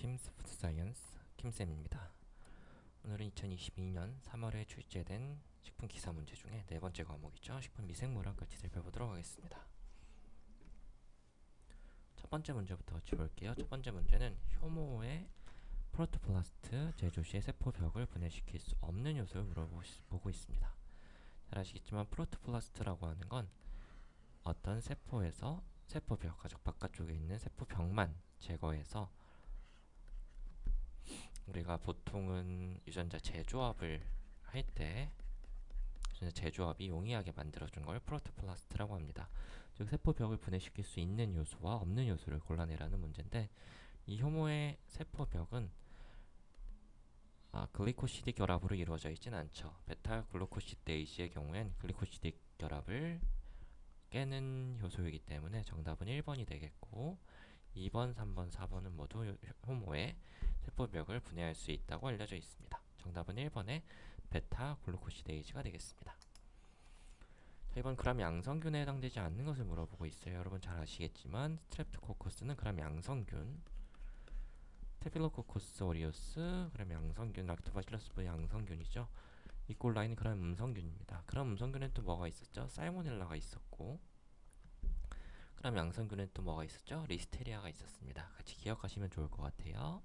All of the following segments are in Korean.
킴스 푸드 사이언스 김쌤입니다. 오늘은 2022년 3월에 출제된 식품 기사 문제 중에 네 번째 과목이죠. 식품 미생물학 같이 살펴보도록 하겠습니다. 첫 번째 문제부터 같이 볼게요. 첫 번째 문제는 효모의 프로토플라스트 제조 시에 세포벽을 분해시킬 수 없는 요소를 물어보고 있습니다. 잘 아시겠지만 프로토플라스트라고 하는 건 어떤 세포에서 세포벽, 가족 바깥쪽에 있는 세포벽만 제거해서 우리가 보통은 유전자 재조합을 할 때 유전자 재조합이 용이하게 만들어준 걸 프로토플라스트라고 합니다. 즉 세포벽을 분해시킬 수 있는 요소와 없는 요소를 골라내라는 문제인데, 이 효모의 세포벽은 글리코시딕 결합으로 이루어져 있진 않죠. 베타 글루코시데이스의 경우엔 글리코시딕 결합을 깨는 효소이기 때문에 정답은 1번이 되겠고, 2번, 3번, 4번은 모두 효모의 세포벽을 분해할 수 있다고 알려져 있습니다. 정답은 1번의 베타 글루코시데이즈가 되겠습니다. 자, 이번 그람 양성균에 해당되지 않는 것을 물어보고 있어요. 여러분 잘 아시겠지만 스트랩토코커스는 그람 양성균, 스테필로코커스 오리오스 그람 양성균, 락토바실러스 양성균이죠. 이콜라이는 그람 음성균입니다. 그람 음성균엔 또 뭐가 있었죠? 살모넬라가 있었고, 그럼 양성균엔 또 뭐가 있었죠? 리스테리아가 있었습니다. 같이 기억하시면 좋을 것 같아요.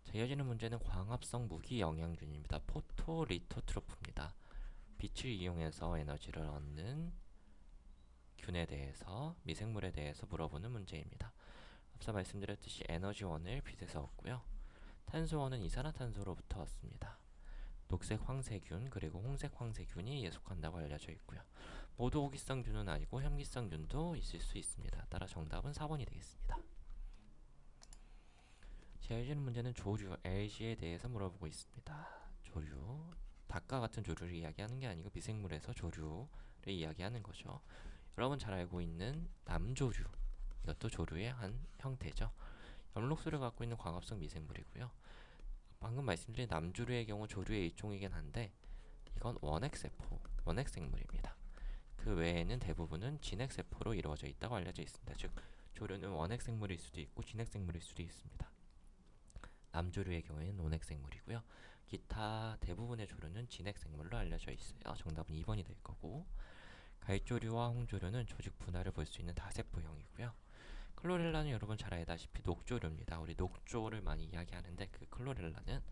자, 이어지는 문제는 광합성 무기 영양균입니다. 포토리토트로프입니다. 빛을 이용해서 에너지를 얻는 균에 대해서, 미생물에 대해서 물어보는 문제입니다. 앞서 말씀드렸듯이 에너지원을 빛에서 얻고요. 탄소원은 이산화탄소로부터 얻습니다. 녹색 황새균 그리고 홍색 황새균이 예속한다고 알려져 있고요. 모두 호기성균은 아니고 혐기성균도 있을 수 있습니다. 따라 정답은 4번이 되겠습니다. 이어지는 문제는 조류, LG에 대해서 물어보고 있습니다. 조류, 닭과 같은 조류를 이야기하는 게 아니고 미생물에서 조류를 이야기하는 거죠. 여러분 잘 알고 있는 남조류, 이것도 조류의 한 형태죠. 엽록소를 갖고 있는 광합성 미생물이고요. 방금 말씀드린 남조류의 경우 조류의 일종이긴 한데, 이건 원핵세포, 원핵생물입니다. 그 외에는 대부분은 진핵세포로 이루어져 있다고 알려져 있습니다. 즉, 조류는 원핵생물일 수도 있고 진핵생물일 수도 있습니다. 남조류의 경우에는 원핵생물이고요. 기타 대부분의 조류는 진핵생물로 알려져 있어요. 정답은 2번이 될 거고, 갈조류와 홍조류는 조직 분할을 볼 수 있는 다세포형이고요. 클로렐라는 여러분 잘 알다시피 녹조류입니다. 우리 녹조를 많이 이야기하는데, 그 클로렐라는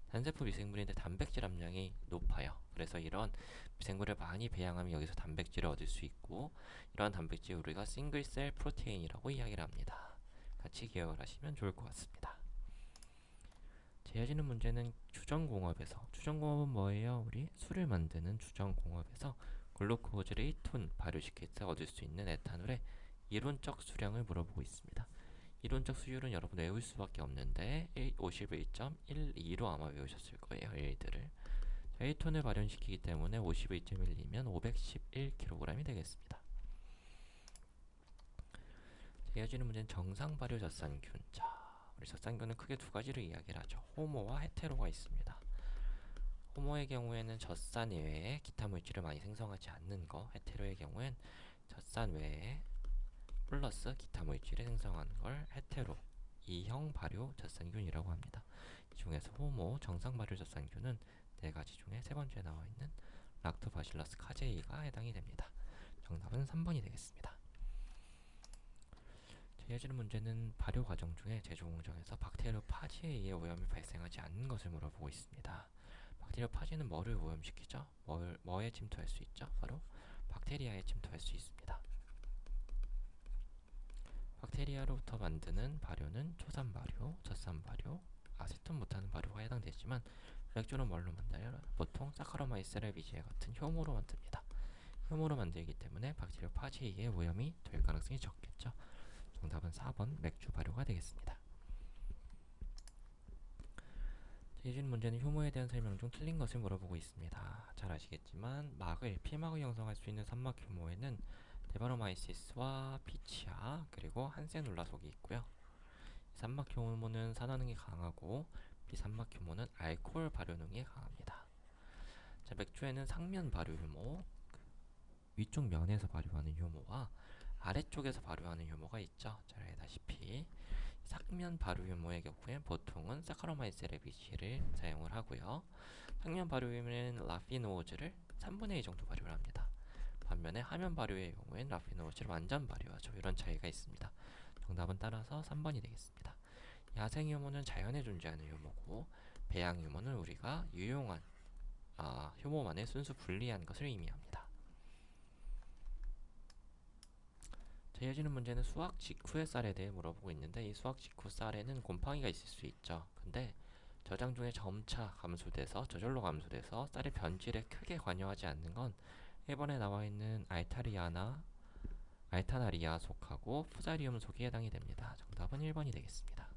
단세포 미생물인데 단백질 함량이 높아요. 그래서 이런 미생물을 많이 배양하면 여기서 단백질을 얻을 수 있고, 이러한 단백질을 우리가 싱글셀 프로테인이라고 이야기를 합니다. 같이 기억을 하시면 좋을 것 같습니다. 이어지는 문제는 주정공업에서, 주정공업은 뭐예요? 우리 술을 만드는 주정공업에서 글루코즈를 1톤 발효시켜서 얻을 수 있는 에탄올의 이론적 수량을 물어보고 있습니다. 이론적 수율은 여러분 외울 수밖에 없는데 51.12로 아마 외우셨을 거예요. 얘들을 1톤을 발효시키기 때문에 51.12면 511kg이 되겠습니다. 이어지는 문제는 정상 발효 젖산균. 자, 우리 젖산균은 크게 두 가지를 이야기를 하죠. 호모와 헤테로가 있습니다. 호모의 경우에는 젖산 외에 기타 물질을 많이 생성하지 않는 거, 헤테로의 경우엔 젖산 외에 플러스 기타 물질을 생성하는 걸 헤테로 2형 발효 젖산균이라고 합니다. 이 중에서 호모 정상 발효 젖산균은 네 가지 중에 세 번째에 나와 있는 락토바실러스 카제이가 해당이 됩니다. 정답은 3번이 되겠습니다. 이어지는 문제는 발효 과정 중에 제조 공정에서 박테리아 파지에 의해 오염이 발생하지 않는 것을 물어보고 있습니다. 박테리아 파지는 뭐를 오염시키죠? 뭐에 침투할 수 있죠? 바로 박테리아에 침투할 수 있습니다. 박테리아로부터 만드는 발효는 초산 발효, 젖산 발효, 아세톤 못하는 발효가 해당되지만 맥주는 뭘로 만들어요? 보통 사카로마이스 레비지에 같은 효모로 만듭니다. 효모로 만들기 때문에 박테리아 파지에 의해 오염이 될 가능성이 적겠죠. 정답은 4번 맥주 발효가 되겠습니다. 이어지는 문제는 효모에 대한 설명 중 틀린 것을 물어보고 있습니다. 잘 아시겠지만 피막을 형성할 수 있는 산막 효모에는 데바로마이시스와 피치아 그리고 한세놀라속이 있고요. 산막 효모는 산화능이 강하고 비산막 효모는 알코올 발효능이 강합니다. 자, 맥주에는 상면 발효 효모, 위쪽 면에서 발효하는 효모와 아래쪽에서 발효하는 효모가 있죠. 잘 알다시피 상면 발효 효모의 경우에 보통은 사카로마이스 세레비지를 사용을 하고요. 상면 발효 효모는 라피노즈를 3분의 2 정도 발효를 합니다. 반면에 하면 발효의 경우엔 라피노즈를 완전 발효하죠. 이런 차이가 있습니다. 정답은 따라서 3번이 되겠습니다. 야생 효모는 자연에 존재하는 효모고, 배양 효모는 우리가 유용한 효모만의 순수 분리한 것을 의미합니다. 자, 이어지는 문제는 수확 직후의 쌀에 대해 물어보고 있는데, 이 수확 직후 쌀에는 곰팡이가 있을 수 있죠. 근데 저장 중에 점차 감소돼서 저절로 감소돼서 쌀의 변질에 크게 관여하지 않는 건 1번에 나와 있는 알타나리아 속하고 푸자리움 속에 해당이 됩니다. 정답은 1번이 되겠습니다.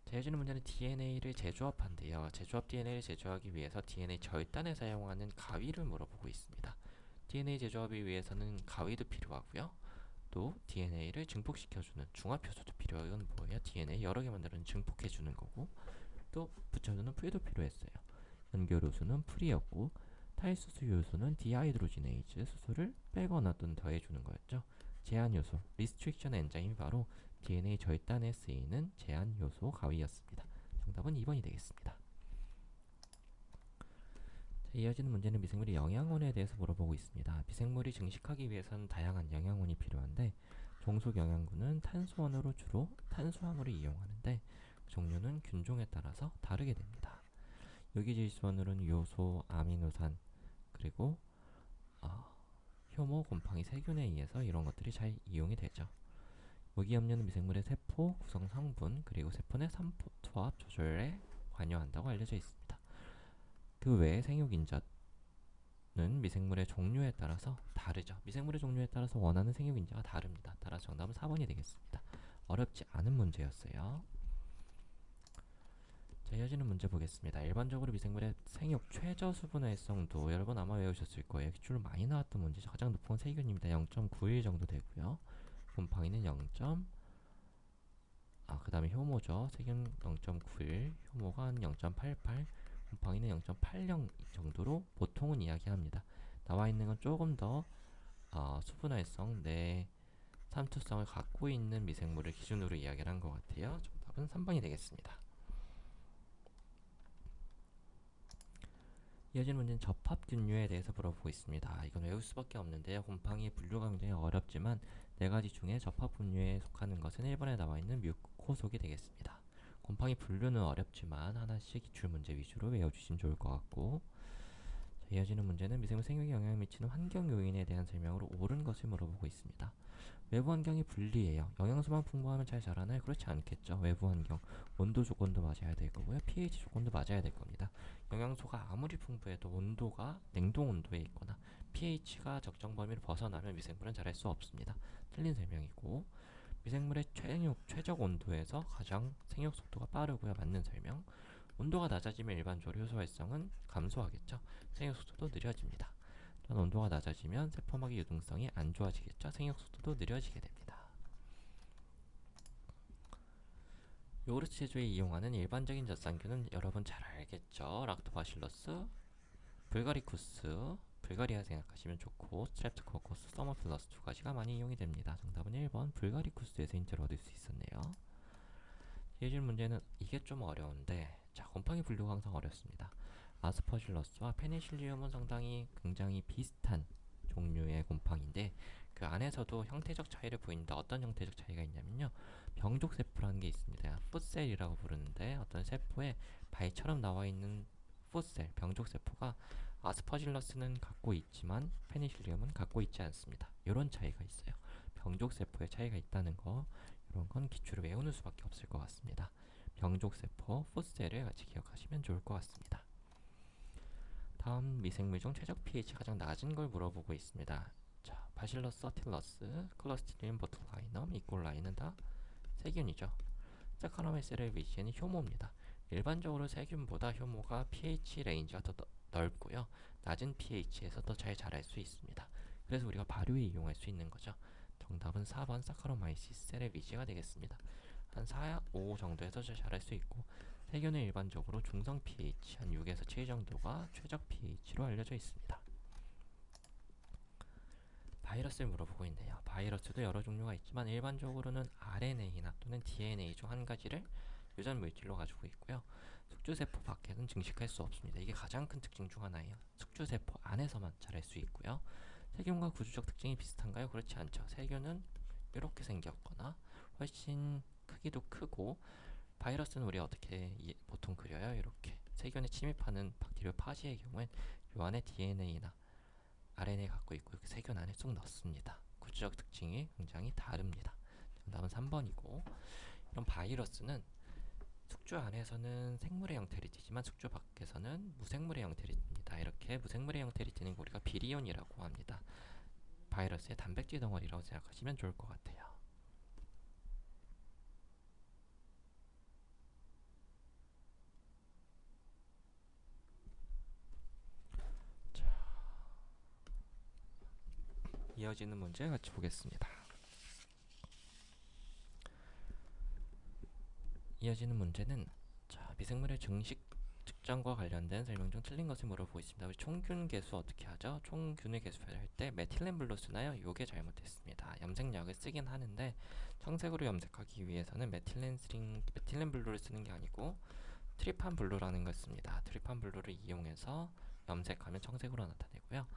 자, 이어지는 문제는 DNA를 재조합한대요. 재조합 DNA를 제조하기 위해서 DNA 절단에 사용하는 가위를 물어보고 있습니다. DNA 제조합을 위해서는 가위도 필요하고요. 또 DNA를 증폭시켜주는 중합효소도 필요해요. 이건 뭐예요? DNA 여러 개 만드는 증폭해주는 거고, 또 붙여주는 풀도 필요했어요. 연결효소는 풀이었고, 탈수수 요소는 디하이드로지네이즈 수소를 빼거나 또는 더해주는 거였죠. 제한요소, 리스트릭션 엔자임이 바로 DNA 절단에 쓰이는 제한요소 가위였습니다. 정답은 2번이 되겠습니다. 자, 이어지는 문제는 미생물의 영양원에 대해서 물어보고 있습니다. 미생물이 증식하기 위해서는 다양한 영양원이 필요한데, 종속 영양분은 탄수원으로 주로 탄수화물을 이용하는데, 종류는 균종에 따라서 다르게 됩니다. 유기질소원으로는 요소, 아미노산, 그리고 효모, 곰팡이, 세균에 의해서 이런 것들이 잘 이용이 되죠. 무기염료는 미생물의 세포 구성 성분, 그리고 세포 내 삼투압 조절에 관여한다고 알려져 있습니다. 그 외에 생육인자는 미생물의 종류에 따라서 다르죠. 미생물의 종류에 따라서 원하는 생육인자가 다릅니다. 따라서 정답은 4번이 되겠습니다. 어렵지 않은 문제였어요. 자, 이어지는 문제 보겠습니다. 일반적으로 미생물의 생육 최저 수분 활성도, 여러분 아마 외우셨을 거예요. 기출로 많이 나왔던 문제죠. 가장 높은 건 세균입니다. 0.91 정도 되고요. 곰팡이는 0. 그 다음에 효모죠. 세균 0.91, 효모가 한 0.88, 곰팡이는 0.80 정도로 보통은 이야기합니다. 나와 있는 건 조금 더 수분 활성, 삼투성을 갖고 있는 미생물을 기준으로 이야기를 한 것 같아요. 정답은 3번이 되겠습니다. 이어지는 문제는 접합균류에 대해서 물어보고 있습니다. 이건 외울 수밖에 없는데요. 곰팡이의 분류가 굉장히 어렵지만 4가지 중에 접합균류에 속하는 것은 1번에 나와 있는 뮤코속이 되겠습니다. 곰팡이 분류는 어렵지만 하나씩 기출문제 위주로 외워주시면 좋을 것 같고, 자, 이어지는 문제는 미생물 생육에 영향을 미치는 환경 요인에 대한 설명으로 옳은 것을 물어보고 있습니다. 외부 환경이 불리해요. 영양소만 풍부하면 잘 자라나요? 그렇지 않겠죠. 외부 환경, 온도 조건도 맞아야 될 거고요. pH 조건도 맞아야 될 겁니다. 영양소가 아무리 풍부해도 온도가 냉동 온도에 있거나 pH가 적정 범위를 벗어나면 미생물은 자랄 수 없습니다. 틀린 설명이고, 미생물의 최적 온도에서 가장 생육 속도가 빠르고요. 맞는 설명. 온도가 낮아지면 일반적으로 효소 활성은 감소하겠죠. 생육 속도도 느려집니다. 온도가 낮아지면 세포막의 유동성이 안 좋아지겠죠. 생육 속도도 느려지게 됩니다. 요구르트 제조에 이용하는 일반적인 젖산균은 여러분 잘 알겠죠. 락토바실러스, 불가리쿠스, 불가리아 생각하시면 좋고, 스트랩토코커스, 서머필러스 2가지가 많이 이용이 됩니다. 정답은 1번 불가리쿠스에서 힌트를 얻을 수 있었네요. 이어질 문제는 이게 좀 어려운데, 자, 곰팡이 분류가 항상 어렵습니다. 아스퍼질러스와 페니실리움은 상당히 굉장히 비슷한 종류의 곰팡이인데, 그 안에서도 형태적 차이를 보인다. 어떤 형태적 차이가 있냐면요, 병족세포라는 게 있습니다. 풋셀이라고 부르는데, 어떤 세포에 발처럼 나와 있는 풋셀, 병족세포가 아스퍼질러스는 갖고 있지만 페니실리움은 갖고 있지 않습니다. 이런 차이가 있어요. 병족세포의 차이가 있다는 거, 이런 건 기출을 외우는 수밖에 없을 것 같습니다. 병족세포, 풋셀을 같이 기억하시면 좋을 것 같습니다. 다음 미생물 중 최적 pH 가장 낮은 걸 물어보고 있습니다. 자, 바실러스 서틸러스, 클러스트리디움 보툴라이넘, 이꼴라이는 다 세균이죠. 사카로메세레비지에는 효모입니다. 일반적으로 세균보다 효모가 pH 레인지가 더 넓고요. 낮은 pH에서 더 잘 자랄 수 있습니다. 그래서 우리가 발효에 이용할 수 있는 거죠. 정답은 4번 사카로마이시스 세레비지가 되겠습니다. 한 4, 5 정도에서 자랄 수 있고, 세균은 일반적으로 중성 pH 한 6에서 7 정도가 최적 pH로 알려져 있습니다. 바이러스를 물어보고 있네요. 바이러스도 여러 종류가 있지만 일반적으로는 RNA나 또는 DNA 중 한 가지를 유전 물질로 가지고 있고요. 숙주세포 밖에는 증식할 수 없습니다. 이게 가장 큰 특징 중 하나예요. 숙주세포 안에서만 자랄 수 있고요. 세균과 구조적 특징이 비슷한가요? 그렇지 않죠. 세균은 이렇게 생겼거나 훨씬 크기도 크고, 바이러스는 우리 어떻게 보통 그려요? 이렇게 세균에 침입하는 박테리아 파지의 경우엔 요 안에 DNA나 RNA 갖고 있고 이렇게 세균 안에 쏙 넣습니다. 구조적 특징이 굉장히 다릅니다. 정답은 3번이고, 이런 바이러스는 숙주 안에서는 생물의 형태를 띠지만 숙주 밖에서는 무생물의 형태를 띱니다. 이렇게 무생물의 형태를 띠는 거 우리가 비리온이라고 합니다. 바이러스의 단백질 덩어리라고 생각하시면 좋을 것 같아요. 자, 이어지는 문제 같이 보겠습니다. 이어지는 문제는 미생물의 증식 측정과 관련된 설명 중 틀린 것을 물어보고 있습니다. 우리 총균 계수 어떻게 하죠? 총균의 계수를 할 때 메틸렌 블루 쓰나요? 요게 잘못됐습니다. 염색약을 쓰긴 하는데 청색으로 염색하기 위해서는 메틸렌 블루를 쓰는 게 아니고 트리판 블루라는 걸 씁니다. 트리판 블루를 이용해서 염색하면 청색으로 나타내고요.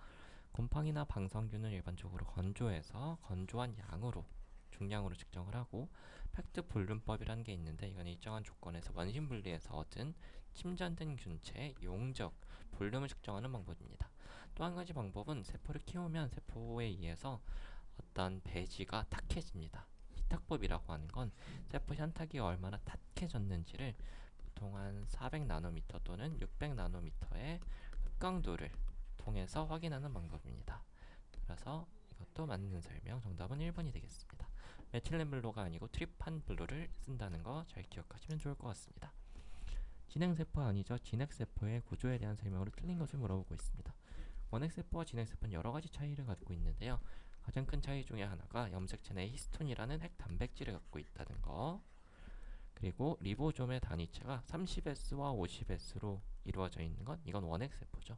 곰팡이나 방성균은 일반적으로 건조해서 건조한 양으로 중량으로 측정을 하고, 팩트 볼륨법이라는 게 있는데 이건 일정한 조건에서 원심 분리해서 얻은 침전된 균체의 용적 볼륨을 측정하는 방법입니다. 또 한 가지 방법은 세포를 키우면 세포에 의해서 어떤 배지가 탁해집니다. 희탁법이라고 하는 건 세포 현탁이 얼마나 탁해졌는지를 보통 한 400나노미터 또는 600나노미터의 흑강도를 통해서 확인하는 방법입니다. 그래서 이것도 맞는 설명, 정답은 1번이 되겠습니다. 메틸렌 블루가 아니고 트리판 블루를 쓴다는 거 잘 기억하시면 좋을 것 같습니다. 진행세포 아니죠. 진핵세포의 구조에 대한 설명으로 틀린 것을 물어보고 있습니다. 원핵세포와 진핵세포는 여러가지 차이를 갖고 있는데요. 가장 큰 차이 중에 하나가 염색체 내에 히스톤이라는 핵단백질을 갖고 있다는 거, 그리고 리보솜의 단위체가 30S와 50S로 이루어져 있는 건 이건 원핵세포죠.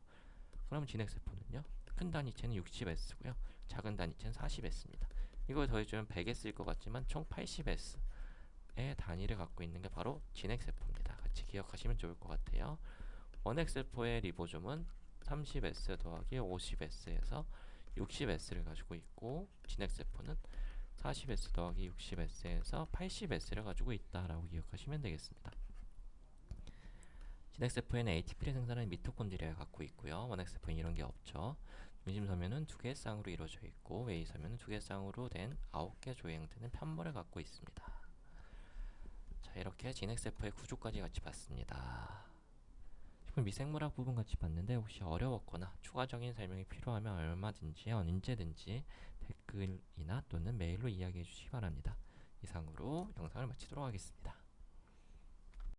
그럼 진핵세포는요? 큰 단위체는 60S고요. 작은 단위체는 40S입니다. 이걸 더해주면 100S일 것 같지만 총 80S의 단위를 갖고 있는 게 바로 진핵세포입니다. 같이 기억하시면 좋을 것 같아요. 원핵세포의 리보솜은 30S 더하기 50S에서 60S를 가지고 있고, 진핵세포는 40S 더하기 60S에서 80S를 가지고 있다라고 기억하시면 되겠습니다. 진핵세포에는 ATP를 생산하는 미토콘드리아를 갖고 있고요. 원핵세포는 이런 게 없죠. 중심섬유는 2개의 쌍으로 이루어져 있고 외이섬유는 2개의 쌍으로 된 9개 조에 형태는 편모를 갖고 있습니다. 자, 이렇게 진핵세포의 구조까지 같이 봤습니다. 미생물학 부분 같이 봤는데 혹시 어려웠거나 추가적인 설명이 필요하면 얼마든지 언제든지 댓글이나 또는 메일로 이야기해 주시기 바랍니다. 이상으로 영상을 마치도록 하겠습니다.